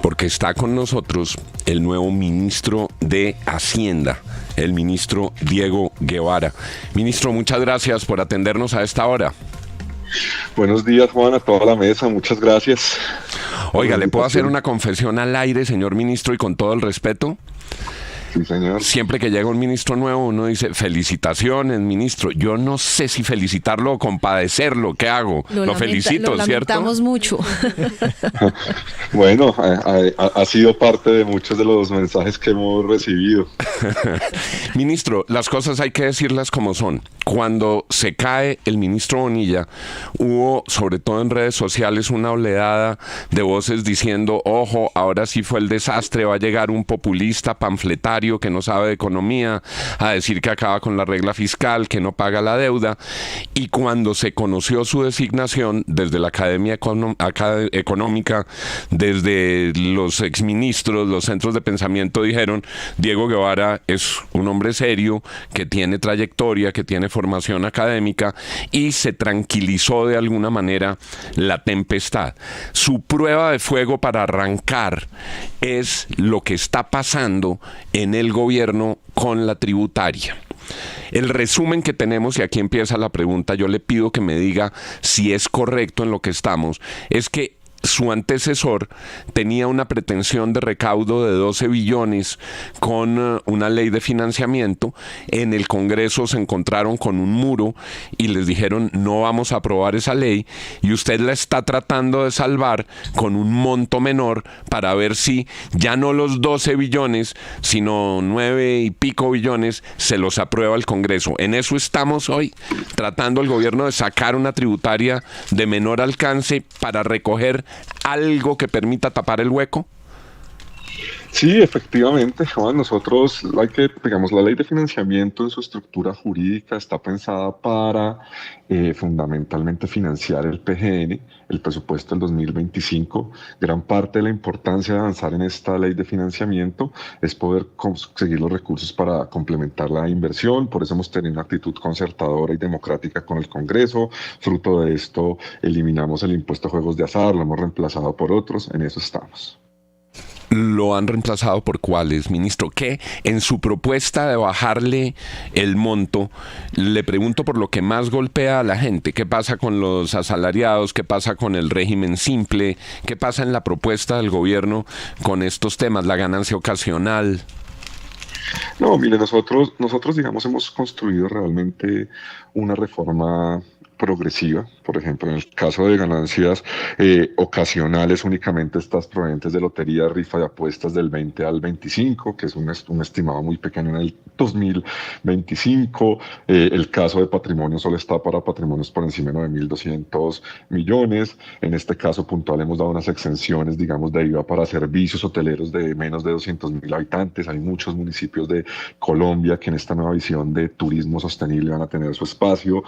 porque está con nosotros el nuevo ministro de Hacienda, el ministro Diego Guevara. Ministro, muchas gracias por atendernos a esta hora. Buenos días, Juan, a toda la mesa, muchas gracias. Oiga, ¿le puedo hacer una confesión al aire, señor ministro, y con todo el respeto? Sí, señor. Siempre que llega un ministro nuevo, uno dice, felicitaciones, ministro. Yo no sé si felicitarlo o compadecerlo. ¿Qué hago? Lo felicito, ¿cierto? Lo lamentamos mucho. Bueno, ha sido parte de muchos de los mensajes que hemos recibido. Ministro, las cosas hay que decirlas como son. Cuando se cae el ministro Bonilla, hubo, sobre todo en redes sociales, una oleada de voces diciendo, ojo, ahora sí fue el desastre, va a llegar un populista panfletario que no sabe de economía a decir que acaba con la regla fiscal, que no paga la deuda. Y cuando se conoció su designación desde la Academia Económica, desde los exministros, los centros de pensamiento dijeron, Diego Guevara es un hombre serio, que tiene trayectoria, que tiene formación académica, y se tranquilizó de alguna manera la tempestad. Su prueba de fuego para arrancar es lo que está pasando en el gobierno con la tributaria. El resumen que tenemos, y aquí empieza la pregunta, yo le pido que me diga si es correcto en lo que estamos, es que su antecesor tenía una pretensión de recaudo de 12 billones con una ley de financiamiento. En el Congreso se encontraron con un muro y les dijeron no vamos a aprobar esa ley, y usted la está tratando de salvar con un monto menor para ver si ya no los 12 billones, sino 9 y pico billones se los aprueba el Congreso. En eso estamos hoy, tratando el gobierno de sacar una tributaria de menor alcance para recoger algo que permita tapar el hueco. Sí, efectivamente, Juan, nosotros la ley de financiamiento en su estructura jurídica está pensada para fundamentalmente financiar el PGN, el presupuesto del 2025. Gran parte de la importancia de avanzar en esta ley de financiamiento es poder conseguir los recursos para complementar la inversión. Por eso hemos tenido una actitud concertadora y democrática con el Congreso. Fruto de esto, eliminamos el impuesto a juegos de azar, lo hemos reemplazado por otros, en eso estamos. ¿Lo han reemplazado por cuáles, ministro? ¿Qué en su propuesta de bajarle el monto, le pregunto por lo que más golpea a la gente? ¿Qué pasa con los asalariados? ¿Qué pasa con el régimen simple? ¿Qué pasa en la propuesta del gobierno con estos temas? ¿La ganancia ocasional? No, mire, nosotros digamos, hemos construido realmente una reforma progresiva. Por ejemplo, en el caso de ganancias ocasionales, únicamente estas provenientes de lotería, rifa de apuestas del 20 al 25, que es un estimado muy pequeño en el 2025. El caso de patrimonio solo está para patrimonios por encima de 9.200 millones. En este caso puntual hemos dado unas exenciones, digamos, de IVA para servicios hoteleros de menos de 200.000 habitantes. Hay muchos municipios de Colombia que en esta nueva visión de turismo sostenible van a tener su espacio.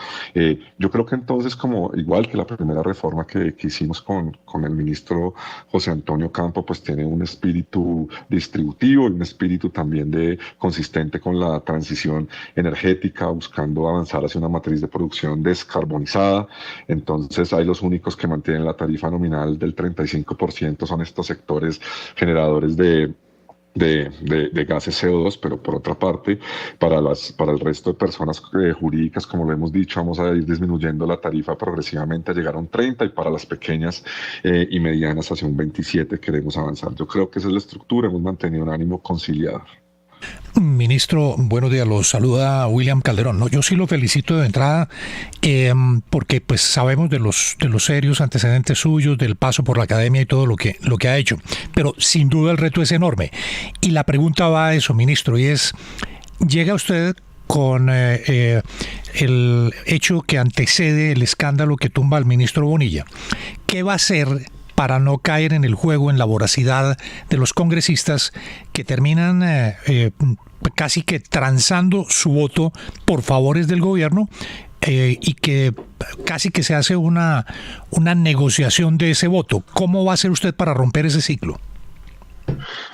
Yo creo que entonces, como igual que la primera reforma que hicimos con el ministro José Antonio Campo, pues tiene un espíritu distributivo y un espíritu también consistente con la transición energética, buscando avanzar hacia una matriz de producción descarbonizada. Entonces, hay los únicos que mantienen la tarifa nominal del 35%, son estos sectores generadores de gases CO2, pero por otra parte, para el resto de personas jurídicas, como lo hemos dicho, vamos a ir disminuyendo la tarifa progresivamente a llegar a un 30%, y para las pequeñas y medianas hacia un 27% queremos avanzar. Yo creo que esa es la estructura, hemos mantenido un ánimo conciliador. Ministro, buenos días, los saluda William Calderón. No, yo sí lo felicito de entrada porque pues sabemos de los serios antecedentes suyos, del paso por la academia y todo lo que ha hecho, pero sin duda el reto es enorme. Y la pregunta va a eso, ministro, y es, ¿llega usted con el hecho que antecede el escándalo que tumba al ministro Bonilla? ¿Qué va a hacer para no caer en el juego, en la voracidad de los congresistas que terminan casi que transando su voto por favores del gobierno y que casi que se hace una negociación de ese voto? ¿Cómo va a hacer usted para romper ese ciclo?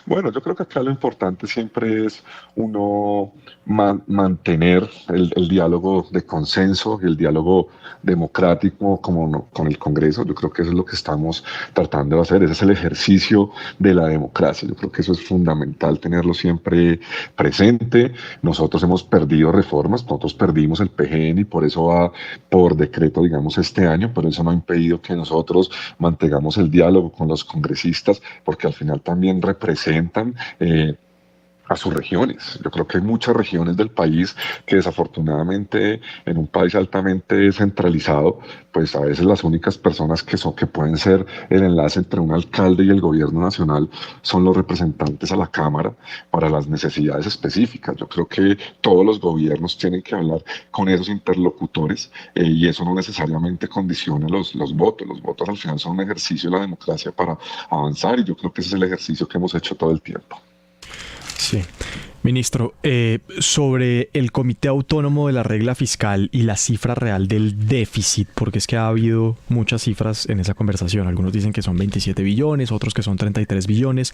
Bueno, yo creo que acá lo importante siempre es uno mantener el diálogo de consenso y el diálogo democrático con el Congreso. Yo creo que eso es lo que estamos tratando de hacer. Ese es el ejercicio de la democracia. Yo creo que eso es fundamental tenerlo siempre presente. Nosotros hemos perdido reformas, nosotros perdimos el PGN y por eso va por decreto, digamos, este año, pero eso no ha impedido que nosotros mantengamos el diálogo con los congresistas, porque al final también representan a sus regiones. Yo creo que hay muchas regiones del país que desafortunadamente en un país altamente centralizado, pues a veces las únicas personas que pueden ser el enlace entre un alcalde y el gobierno nacional son los representantes a la Cámara para las necesidades específicas. Yo creo que todos los gobiernos tienen que hablar con esos interlocutores y eso no necesariamente condiciona los votos. Los votos al final son un ejercicio de la democracia para avanzar y yo creo que ese es el ejercicio que hemos hecho todo el tiempo. Sí. Ministro, sobre el Comité Autónomo de la Regla Fiscal y la cifra real del déficit, porque es que ha habido muchas cifras en esa conversación. Algunos dicen que son 27 billones, otros que son 33 billones.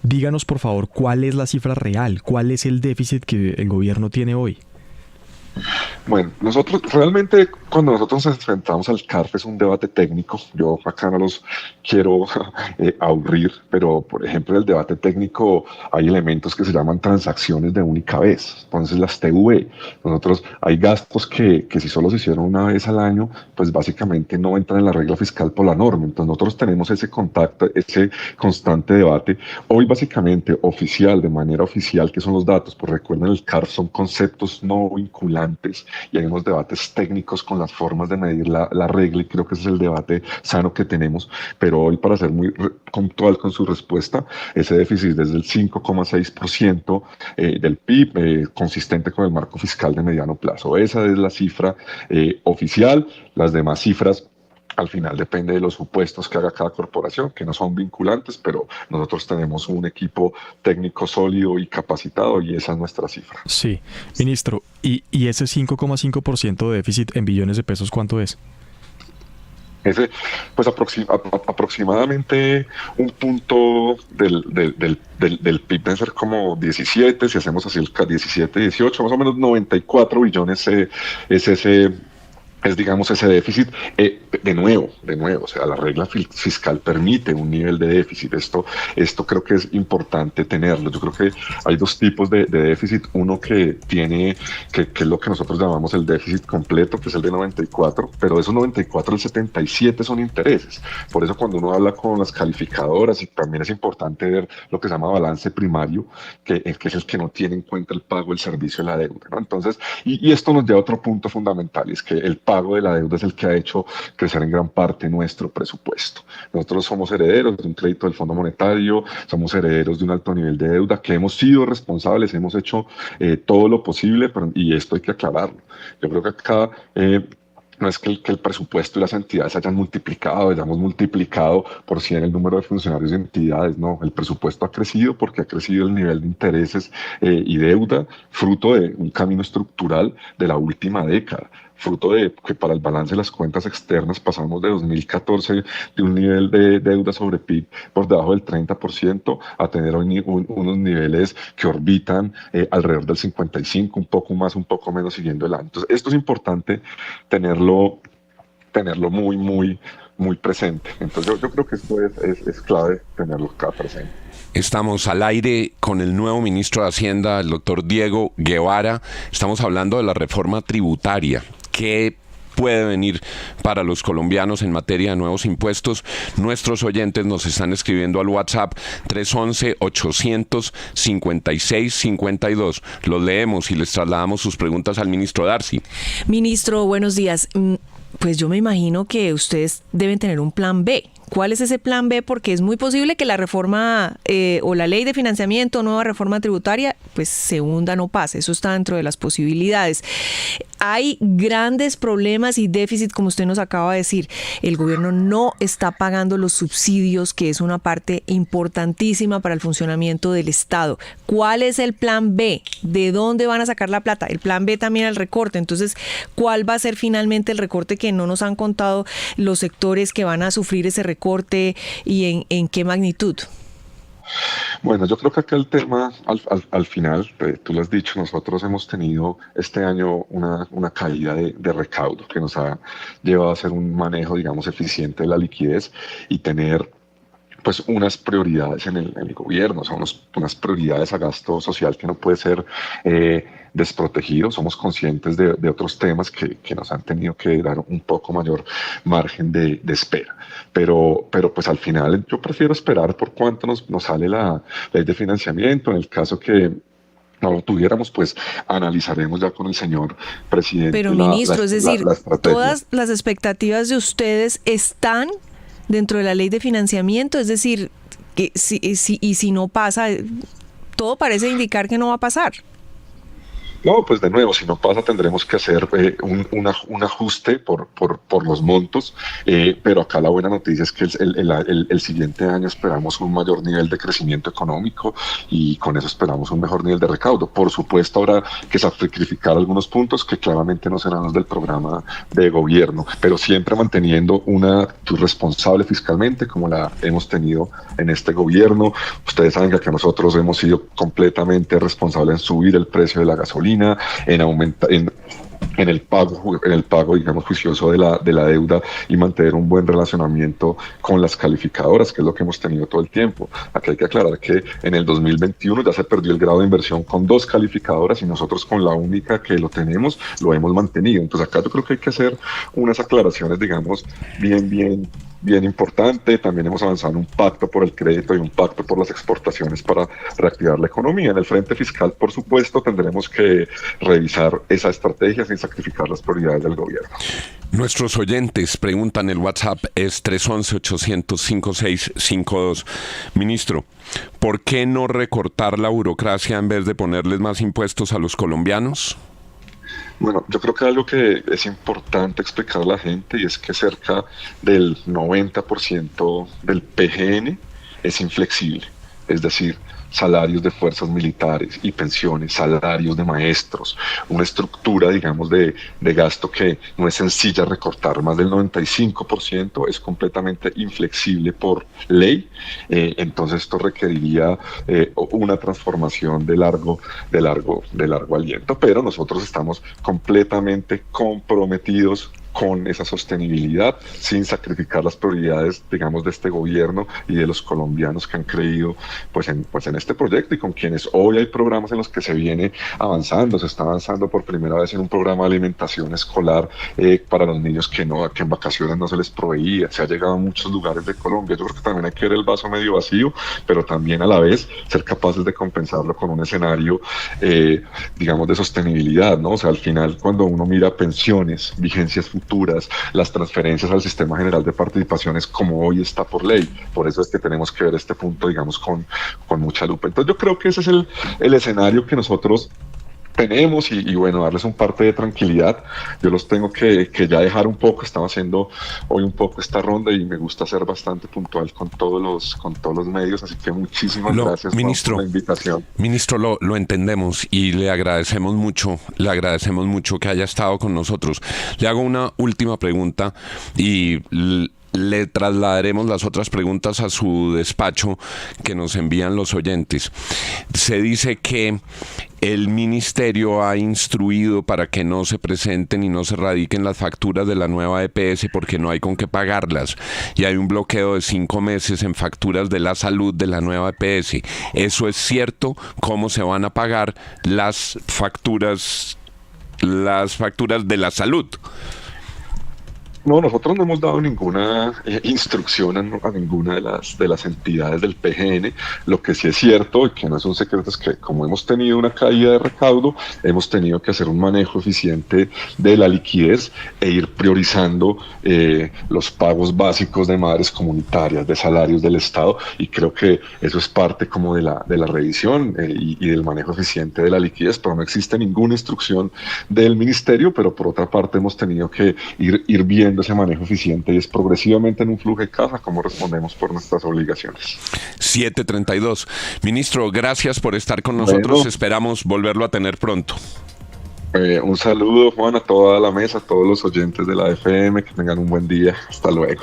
Díganos, por favor, ¿cuál es la cifra real? ¿Cuál es el déficit que el gobierno tiene hoy? Bueno, nosotros realmente cuando nosotros nos enfrentamos al CARF es un debate técnico. Yo acá no los quiero aburrir, pero por ejemplo en el debate técnico hay elementos que se llaman transacciones de única vez. Entonces las TV, nosotros hay gastos que si solo se hicieron una vez al año, pues básicamente no entran en la regla fiscal por la norma. Entonces nosotros tenemos ese contacto, ese constante debate. Hoy básicamente oficial, de manera oficial, que son los datos, pues recuerden el CARF son conceptos no vinculantes y hay unos debates técnicos con las formas de medir la regla y creo que ese es el debate sano que tenemos, pero hoy para ser muy puntual con su respuesta, ese déficit es del 5,6% del PIB, consistente con el marco fiscal de mediano plazo. Esa es la cifra oficial, las demás cifras al final depende de los supuestos que haga cada corporación, que no son vinculantes, pero nosotros tenemos un equipo técnico sólido y capacitado y esa es nuestra cifra. Sí, ministro, ¿y ese 5,5% de déficit en billones de pesos cuánto es? Ese, pues aproximadamente un punto del PIB debe ser como 17, si hacemos así el 17, 18, más o menos 94 billones es ese. Es, digamos, ese déficit, de nuevo, o sea, la regla fiscal permite un nivel de déficit. Esto creo que es importante tenerlo. Yo creo que hay dos tipos de déficit. Uno que es lo que nosotros llamamos el déficit completo, que es el de 94, pero de esos 94, el 77 son intereses. Por eso cuando uno habla con las calificadoras, y también es importante ver lo que se llama balance primario, que es el que no tiene en cuenta el pago del servicio de la deuda, ¿no? Entonces, y esto nos lleva a otro punto fundamental, y es que el pago de la deuda es el que ha hecho crecer en gran parte nuestro presupuesto. Nosotros somos herederos de un crédito del Fondo Monetario, somos herederos de un alto nivel de deuda, que hemos sido responsables, hemos hecho todo lo posible, y esto hay que aclararlo. Yo creo que acá no es que el presupuesto y las entidades hayamos multiplicado por 100 el número de funcionarios y entidades, no, el presupuesto ha crecido porque ha crecido el nivel de intereses y deuda, fruto de un camino estructural de la última década, fruto de que para el balance de las cuentas externas pasamos de 2014 de un nivel de deuda sobre PIB por debajo del 30% a tener hoy unos niveles que orbitan alrededor del 55, un poco más, un poco menos siguiendo el año. Entonces, esto es importante tenerlo muy presente. Entonces, yo creo que esto es clave tenerlo acá presente. Estamos al aire con el nuevo ministro de Hacienda, el doctor Diego Guevara. Estamos hablando de la reforma tributaria. ¿Qué puede venir para los colombianos en materia de nuevos impuestos? Nuestros oyentes nos están escribiendo al WhatsApp 311-856-52. Los leemos y les trasladamos sus preguntas al ministro Darcy. Ministro, buenos días. Pues yo me imagino que ustedes deben tener un plan B. ¿Cuál es ese plan B? Porque es muy posible que la reforma o la ley de financiamiento, nueva reforma tributaria, pues se hunda, no pase. Eso está dentro de las posibilidades. Hay grandes problemas y déficit, como usted nos acaba de decir. El gobierno no está pagando los subsidios, que es una parte importantísima para el funcionamiento del Estado. ¿Cuál es el plan B? ¿De dónde van a sacar la plata? El plan B también el recorte. Entonces, ¿cuál va a ser finalmente el recorte que no nos han contado los sectores que van a sufrir ese recorte y en qué magnitud? Bueno, yo creo que acá el tema, al final, tú lo has dicho, nosotros hemos tenido este año una caída de recaudo que nos ha llevado a hacer un manejo, digamos, eficiente de la liquidez y tener pues unas prioridades en el gobierno, o sea, unas prioridades a gasto social que no puede ser desprotegido. Somos conscientes de otros temas que nos han tenido que dar un poco mayor margen de espera. Pero pues al final yo prefiero esperar por cuánto nos sale la ley de financiamiento. En el caso que no lo tuviéramos, pues analizaremos ya con el señor presidente. Pero ministro, es decir, la estrategia. todas las expectativas de ustedes están dentro de la ley de financiamiento, es decir, que si no pasa, todo parece indicar que no va a pasar. No, pues de nuevo, si no pasa tendremos que hacer un ajuste por los montos, pero acá la buena noticia es que el siguiente año esperamos un mayor nivel de crecimiento económico y con eso esperamos un mejor nivel de recaudo. Por supuesto habrá que sacrificar algunos puntos que claramente no serán los del programa de gobierno, pero siempre manteniendo una actitud responsable fiscalmente como la hemos tenido en este gobierno. Ustedes saben que acá nosotros hemos sido completamente responsables en subir el precio de la gasolina, en aumentar, en el pago, digamos, juicioso de la deuda y mantener un buen relacionamiento con las calificadoras, que es lo que hemos tenido todo el tiempo. Aquí hay que aclarar que en el 2021 ya se perdió el grado de inversión con 2 calificadoras y nosotros con la única que lo tenemos, lo hemos mantenido. Entonces acá yo creo que hay que hacer unas aclaraciones, digamos, bien importante. También hemos avanzado en un pacto por el crédito y un pacto por las exportaciones para reactivar la economía. En el frente fiscal, por supuesto, tendremos que revisar esa estrategia sin sacrificar las prioridades del gobierno. Nuestros oyentes preguntan, el WhatsApp es 311-800-5652. Ministro, ¿por qué no recortar la burocracia en vez de ponerles más impuestos a los colombianos? Bueno, yo creo que algo que es importante explicar a la gente y es que cerca del 90% del PGN es inflexible, es decir, salarios de fuerzas militares y pensiones, salarios de maestros, una estructura, digamos, de gasto que no es sencilla recortar. Más del 95% es completamente inflexible por ley, entonces esto requeriría una transformación de largo aliento, pero nosotros estamos completamente comprometidos con esa sostenibilidad, sin sacrificar las prioridades, digamos, de este gobierno y de los colombianos que han creído pues en este proyecto y con quienes hoy hay programas en los que se viene avanzando. Se está avanzando por primera vez en un programa de alimentación escolar para los niños que en vacaciones no se les proveía. Se ha llegado a muchos lugares de Colombia. Yo creo que también hay que ver el vaso medio vacío, pero también a la vez ser capaces de compensarlo con un escenario, digamos, de sostenibilidad, ¿no? O sea, al final, cuando uno mira pensiones, vigencias futuras, las transferencias al sistema general de participaciones como hoy está por ley. Por eso es que tenemos que ver este punto, digamos, con mucha lupa. Entonces yo creo que ese es el escenario que nosotros tenemos y bueno, darles un parte de tranquilidad. Yo los tengo que ya dejar un poco. Estaba haciendo hoy un poco esta ronda y me gusta ser bastante puntual con todos los medios, así que muchísimas gracias, ministro, por la invitación. Ministro, lo entendemos y le agradecemos mucho que haya estado con nosotros. Le hago una última pregunta y le trasladaremos las otras preguntas a su despacho que nos envían los oyentes. Se dice que el ministerio ha instruido para que no se presenten y no se radiquen las facturas de la nueva EPS porque no hay con qué pagarlas y hay un bloqueo de 5 meses en facturas de la salud de la nueva EPS. ¿Eso es cierto? ¿Cómo se van a pagar las facturas de la salud? No, nosotros no hemos dado ninguna instrucción a ninguna de las entidades del PGN. Lo que sí es cierto, y que no es un secreto, es que como hemos tenido una caída de recaudo, hemos tenido que hacer un manejo eficiente de la liquidez e ir priorizando los pagos básicos de madres comunitarias, de salarios del Estado, y creo que eso es parte como de la revisión y del manejo eficiente de la liquidez, pero no existe ninguna instrucción del ministerio, pero por otra parte hemos tenido que ir viendo ese manejo eficiente y es progresivamente en un flujo de caja como respondemos por nuestras obligaciones. 7:32. Ministro, gracias por estar con nosotros. Bueno, esperamos volverlo a tener pronto. Un saludo, Juan, a toda la mesa, a todos los oyentes de la FM, que tengan un buen día. Hasta luego.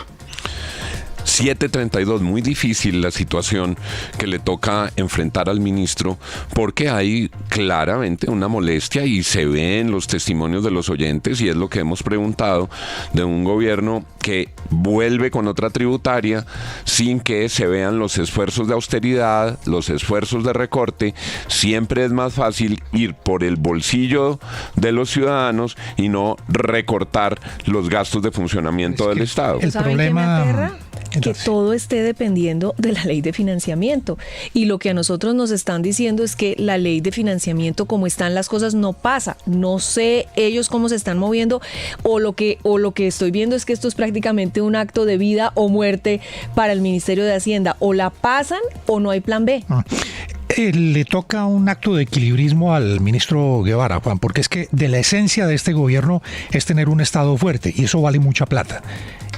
7:32, muy difícil la situación que le toca enfrentar al ministro, porque hay claramente una molestia y se ve en los testimonios de los oyentes, y es lo que hemos preguntado, de un gobierno que vuelve con otra tributaria sin que se vean los esfuerzos de austeridad, los esfuerzos de recorte. Siempre es más fácil ir por el bolsillo de los ciudadanos y no recortar los gastos de funcionamiento del Estado. El ¿Saben problema... qué me aterra? Que Entonces, todo esté dependiendo de la ley de financiamiento. Y lo que a nosotros nos están diciendo es que la ley de financiamiento, como están las cosas, no pasa. No sé ellos cómo se están moviendo, o lo que estoy viendo es que esto es prácticamente un acto de vida o muerte para el Ministerio de Hacienda. O la pasan o no hay plan B. Le toca un acto de equilibrismo al ministro Guevara, Juan, porque es que de la esencia de este gobierno es tener un Estado fuerte, y eso vale mucha plata.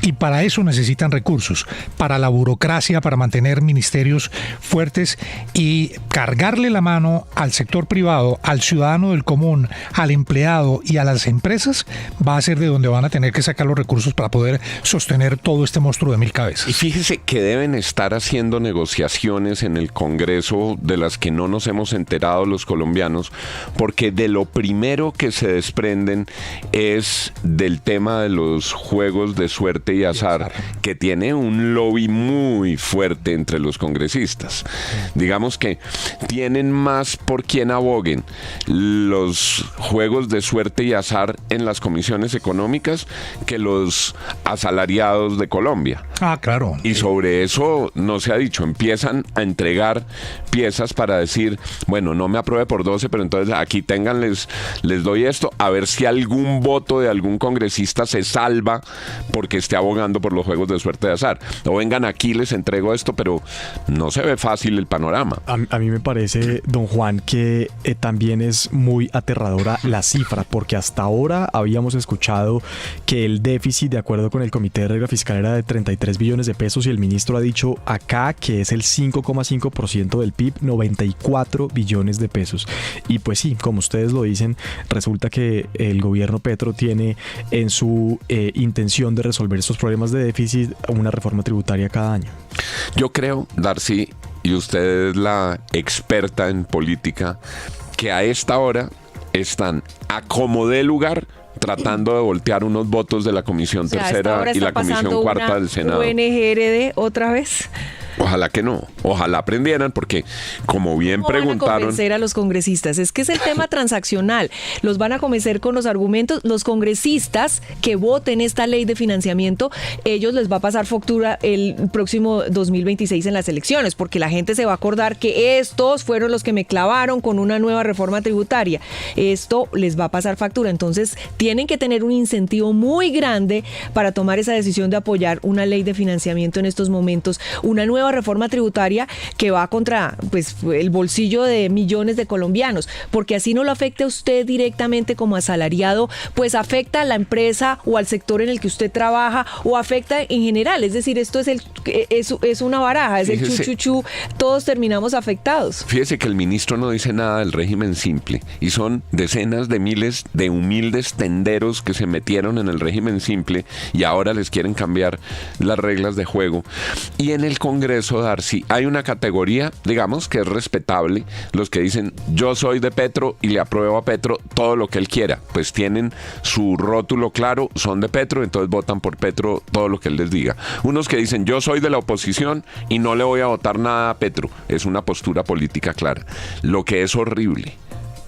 Y para eso necesitan recursos, para la burocracia, para mantener ministerios fuertes, y cargarle la mano al sector privado, al ciudadano del común, al empleado y a las empresas, va a ser de donde van a tener que sacar los recursos para poder sostener todo este monstruo de 1000 cabezas. Y fíjese que deben estar haciendo negociaciones en el Congreso de las que no nos hemos enterado los colombianos, porque de lo primero que se desprenden es del tema de los juegos de suerte y azar, que tiene un lobby muy fuerte entre los congresistas. Digamos que tienen más por quien aboguen los juegos de suerte y azar en las comisiones económicas que los asalariados de Colombia. Ah, claro. Y sobre eso no se ha dicho. Empiezan a entregar piezas para decir, bueno, no me apruebe por 12, pero entonces aquí tengan, les doy esto, a ver si algún voto de algún congresista se salva porque esté abogando por los juegos de suerte de azar. O vengan aquí, les entrego esto, pero no se ve fácil el panorama. A mí me parece, don Juan, que también es muy aterradora la cifra, porque hasta ahora habíamos escuchado que el déficit, de acuerdo con el Comité de Regla Fiscal, era de 33 billones de pesos, y el ministro ha dicho acá que es el 5,5% del PIB, 94 billones de pesos. Y pues sí, como ustedes lo dicen, resulta que el gobierno Petro tiene en su intención de resolver estos problemas de déficit una reforma tributaria cada año. Yo creo, Darcy, y usted es la experta en política, que a esta hora están a como dé lugar tratando de voltear unos votos de la Comisión Tercera y la Comisión Cuarta del Senado. UNGRD otra vez. Ojalá que no, ojalá aprendieran, porque como bien preguntaron... ¿Cómo van a convencer a los congresistas? Es que es el tema transaccional. Los van a convencer con los argumentos. Los congresistas que voten esta ley de financiamiento, ellos les va a pasar factura el próximo 2026 en las elecciones, porque la gente se va a acordar que estos fueron los que me clavaron con una nueva reforma tributaria. Esto les va a pasar factura. Entonces, tienen que tener un incentivo muy grande para tomar esa decisión de apoyar una ley de financiamiento en estos momentos, una nueva reforma tributaria que va contra pues el bolsillo de millones de colombianos, porque así no lo afecte a usted directamente como asalariado, pues afecta a la empresa o al sector en el que usted trabaja, o afecta en general. Es decir, esto es una baraja, es el chuchuchú, todos terminamos afectados. Fíjese que el ministro no dice nada del régimen simple, y son decenas de miles de humildes tenderos que se metieron en el régimen simple y ahora les quieren cambiar las reglas de juego. Y en el Congreso, Darcy, hay una categoría, digamos, que es respetable, los que dicen yo soy de Petro y le apruebo a Petro todo lo que él quiera, pues tienen su rótulo claro, son de Petro, entonces votan por Petro todo lo que él les diga. Unos que dicen yo soy de la oposición y no le voy a votar nada a Petro, es una postura política clara. Lo que es horrible,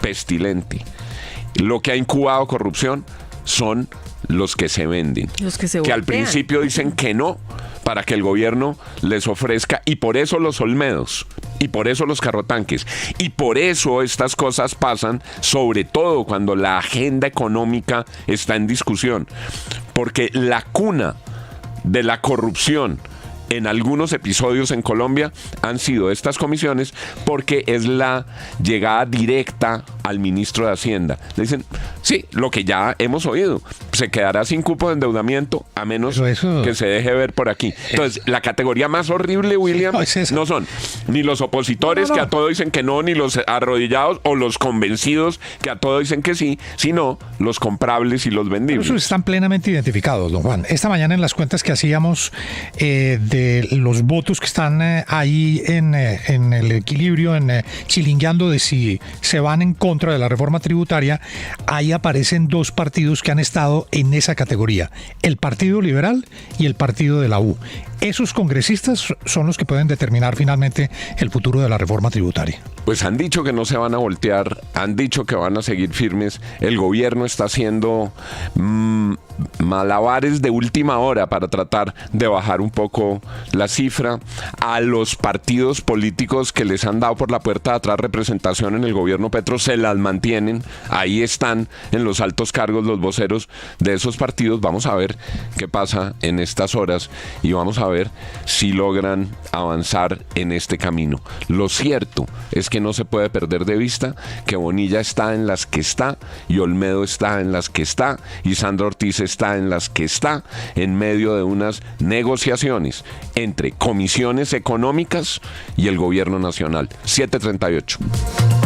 pestilente, lo que ha incubado corrupción son los que se venden, los que se que al voltean. principio dicen que no para que el gobierno les ofrezca, y por eso los olmedos, y por eso los carrotanques, y por eso estas cosas pasan, sobre todo cuando la agenda económica está en discusión, porque la cuna de la corrupción en algunos episodios en Colombia han sido estas comisiones, porque es la llegada directa al ministro de Hacienda. Le dicen, sí, lo que ya hemos oído, se quedará sin cupo de endeudamiento a menos eso. que se deje ver por aquí. Entonces, la categoría más horrible, William, no son ni los opositores que a todo dicen que no, ni los arrodillados o los convencidos que a todo dicen que sí, sino los comprables y los vendibles. Esos están plenamente identificados, don Juan. Esta mañana en las cuentas que hacíamos de los votos que están ahí en el equilibrio, chilingueando de si se van en contra de la reforma tributaria, ahí aparecen dos partidos que han estado en esa categoría, el Partido Liberal y el Partido de la U. Esos congresistas son los que pueden determinar finalmente el futuro de la reforma tributaria. Pues han dicho que no se van a voltear, han dicho que van a seguir firmes. El gobierno está haciendo malabares de última hora para tratar de bajar un poco la cifra. A los partidos políticos que les han dado por la puerta de atrás representación en el gobierno Petro se las mantienen. Ahí están en los altos cargos los voceros de esos partidos. Vamos a ver qué pasa en estas horas y vamos a ver si logran avanzar en este camino. Lo cierto es que no se puede perder de vista que Bonilla está en las que está y Olmedo está en las que está y Sandra Ortiz está en las que está, en medio de unas negociaciones entre comisiones económicas y el gobierno nacional. 7:38.